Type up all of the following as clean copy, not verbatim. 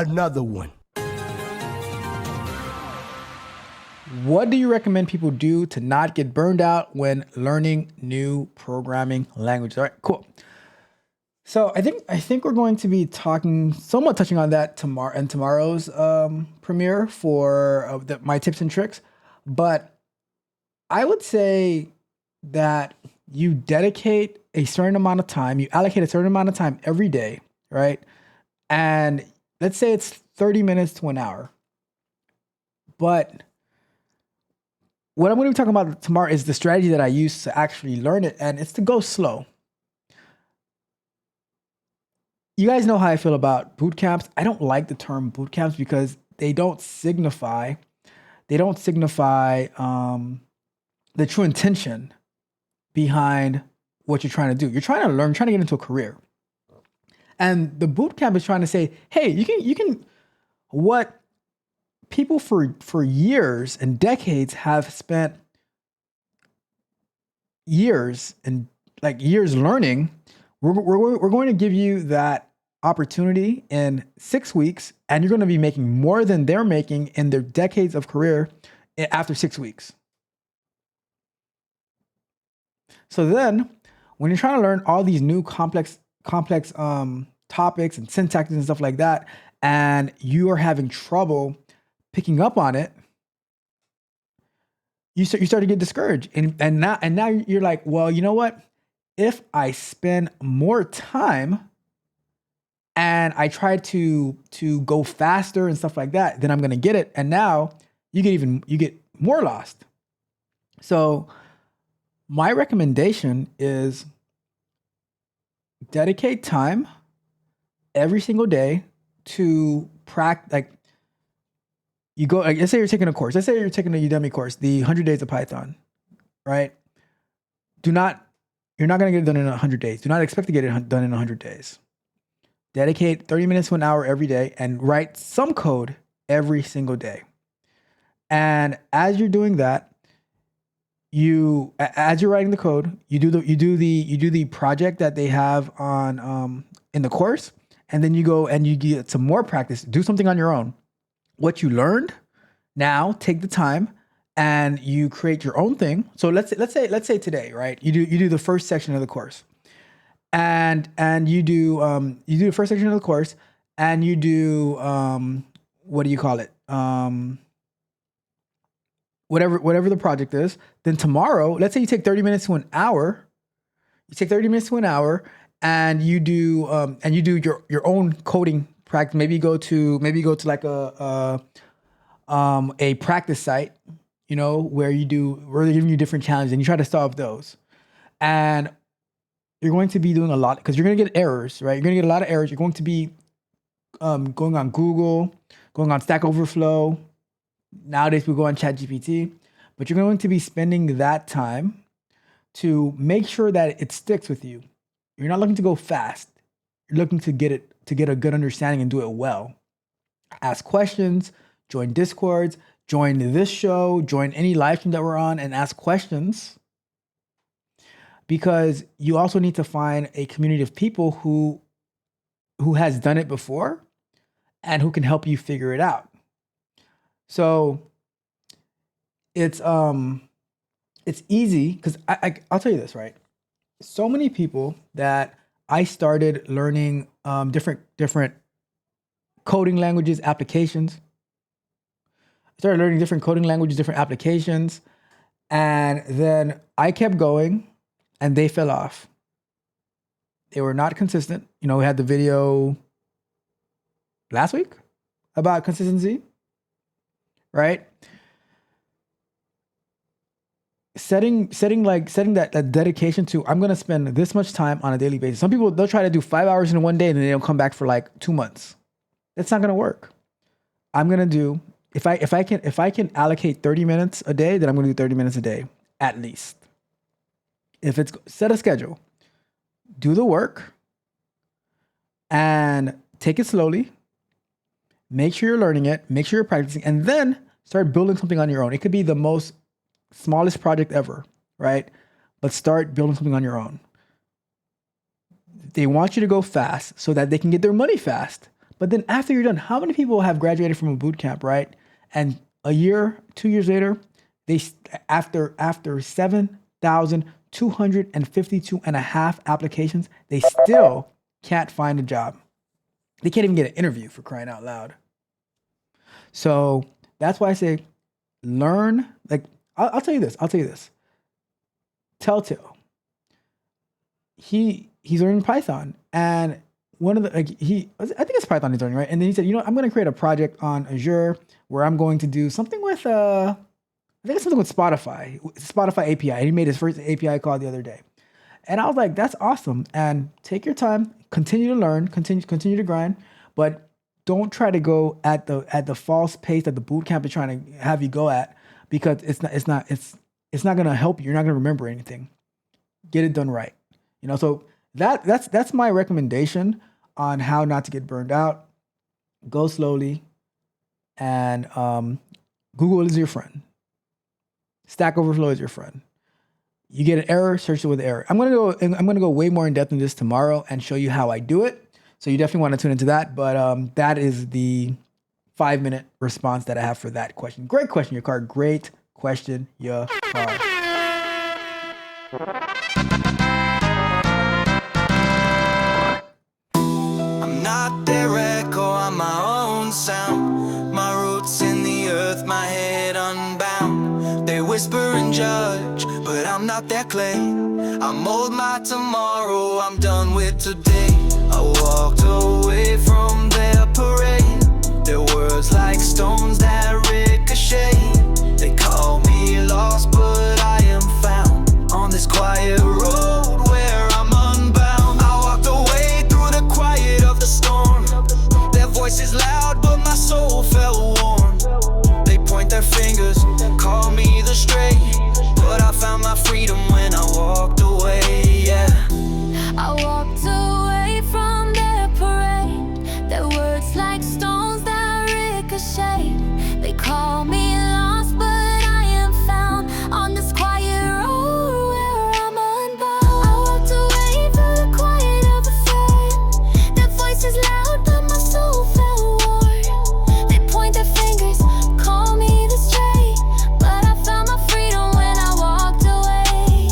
another one. What do you recommend people do to not get burned out when learning new programming languages? All right, cool. So I think we're going to be somewhat touching on that tomorrow and tomorrow's premiere for my tips and tricks. But I would say that you dedicate a certain amount of time, you allocate a certain amount of time every day, right? And let's say it's 30 minutes to an hour. But what I'm going to be talking about tomorrow is the strategy that I use to actually learn it, and it's to go slow. You guys know how I feel about boot camps. I don't like the term boot camps because they don't signify the true intention behind what you're trying to do. You're trying to learn, trying to get into a career. And the boot camp is trying to say, hey, you can what people for years and decades have spent years learning. We're going to give you that opportunity in 6 weeks, and you're going to be making more than they're making in their decades of career after 6 weeks. So then, when you're trying to learn all these new complex topics and syntaxes and stuff like that, and you are having trouble picking up on it, you start to get discouraged, and now you're like, well, you know what? If I spend more time and I try to go faster and stuff like that, then I'm gonna get it. And now you get more lost. So my recommendation is dedicate time every single day to practice. Like, you go, like, let's say you're taking a course. Let's say you're taking a Udemy course, the 100 Days of Python, right? You're not going to get it done in 100 days. Do not expect to get it done in 100 days. Dedicate 30 minutes to an hour every day and write some code every single day. And as you're doing that, as you're writing the code, you do the project that they have on in the course, and then you go and you get some more practice. Do something on your own. What you learned, now take the time and you create your own thing. So let's say today, right? You do the first section of the course, and you do the first section of the course, and you do what do you call it? Whatever the project is. Then tomorrow, let's say you take 30 minutes to an hour. You take 30 minutes to an hour, and you do your own coding practice. Maybe go to like a practice site, where they're giving you different challenges and you try to solve those. And you're going to be doing a lot because you're going to get errors, right? You're going to get a lot of errors. You're going to be going on Google, going on Stack Overflow. Nowadays we go on ChatGPT, but you're going to be spending that time to make sure that it sticks with you. You're not looking to go fast. You're looking to get a good understanding and do it well. Ask questions, join Discords, join this show, join any live stream that we're on, and ask questions. Because you also need to find a community of people who has done it before and who can help you figure it out. So it's easy because I'll tell you this, right? So many people that I started learning different coding languages, applications. I started learning different coding languages, different applications, and then I kept going, and they fell off. They were not consistent. We had the video last week about consistency, right? Setting that dedication to, I'm going to spend this much time on a daily basis. Some people, they'll try to do 5 hours in one day and then they'll come back for like 2 months. That's not going to work. I'm going to do, if I can allocate 30 minutes a day, then I'm going to do 30 minutes a day at least. If it's set a schedule, do the work and take it slowly. Make sure you're learning it, make sure you're practicing, and then start building something on your own. It could be the most smallest project ever, right? But start building something on your own. They want you to go fast so that they can get their money fast. But then after you're done, how many people have graduated from a boot camp, right? And a year, 2 years later, after 7,252 and a half applications, they still can't find a job. They can't even get an interview, for crying out loud. So that's why I say learn. Like, I'll tell you this. Telltale. He's learning Python, and one of the I think it's Python he's learning, right? And then he said, I'm going to create a project on Azure where I'm going to do something with I think it's something with Spotify API. And he made his first API call the other day, and I was like, that's awesome. And take your time, continue to learn, continue to grind, but don't try to go at the false pace that the boot camp is trying to have you go at, because it's not going to help you. You're not going to remember anything. Get it done right. So that's my recommendation on how not to get burned out. Go slowly, and Google is your friend. Stack Overflow is your friend. You get an error, search it with error. I'm gonna go way more in depth in this tomorrow and show you how I do it. So you definitely want to tune into that. But that is the 5-minute response that I have for that question. Great question, your card. Great question, your card. I'm not their echo, I'm my own sound. My roots in the earth, my head unbound. They whisper and judge, but I'm not their clay. I mold my tomorrow, I'm done with today. I walked away from their parade. Their words like stones that ricochet. They call me lost, but I am found on this quiet road where I'm unbound. I walked away through the quiet of the storm. Their voices loud, but my soul felt warm. They point their fingers, call me the stray, but I found my freedom when I walked away, yeah. I walked away from their parade. Their words like stones that ricochet. They call me lost, but I am found on this quiet road where I'm unbound. I walked away through the quiet of the fair. Their voices loud, but my soul felt warm. They point their fingers, call me the stray, but I found my freedom when I walked away.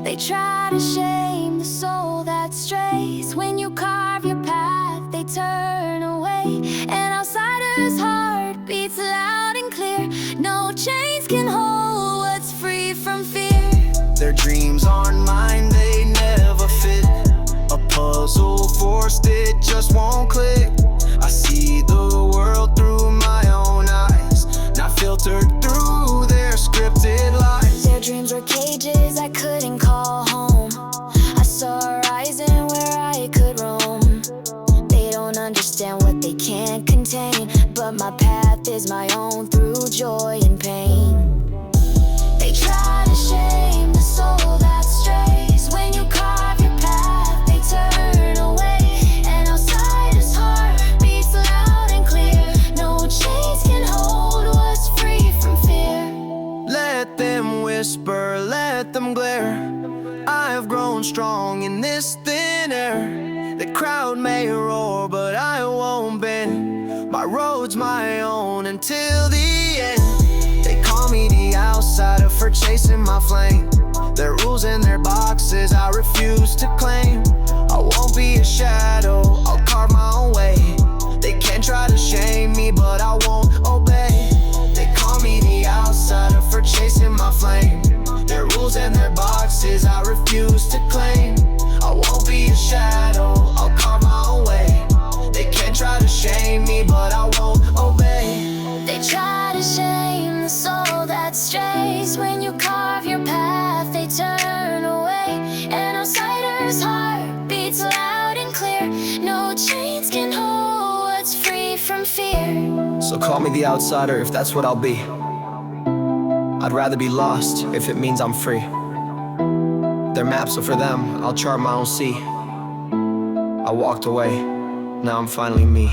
They try to shame the soul that strays. When you carve your path, they turn away. An outsider's heart beats loud and clear. No chains can hold what's free from fear. Their dreams aren't mine, they never fit. A puzzle forced, it just won't click. I see the world through my own eyes, not filtered through their scripted lies. Their dreams were cages I couldn't call home. I saw a horizon where I could roam. They don't understand what they can't contain, but my path is my own through joy and pain. They try to shame the soul that strays. When you carve your path, they turn away. An outsider's heart beats loud and clear. No chains can hold what's free from fear. Let them whisper, let them glare. I have grown strong in this thin air. The crowd may roar, but I won't bend. My road's my own until the end. They call me the outsider for chasing my flame. Their rules and their boxes I refuse to claim. I won't be a shadow, I'll carve my own way. They can't try to shame me, but I won't obey. They call me the outsider for chasing my flame. Their rules and their boxes I refuse to claim. I won't be a shadow, I'll carve my own way. They can't try to shame me, but I won't obey. They try to shame the soul that strays. When you carve your path, they turn away. An outsider's heart beats loud and clear. No chains can hold what's free from fear. So call me the outsider if that's what I'll be. I'd rather be lost if it means I'm free. Their maps are for them, I'll chart my own sea. I walked away, now I'm finally me.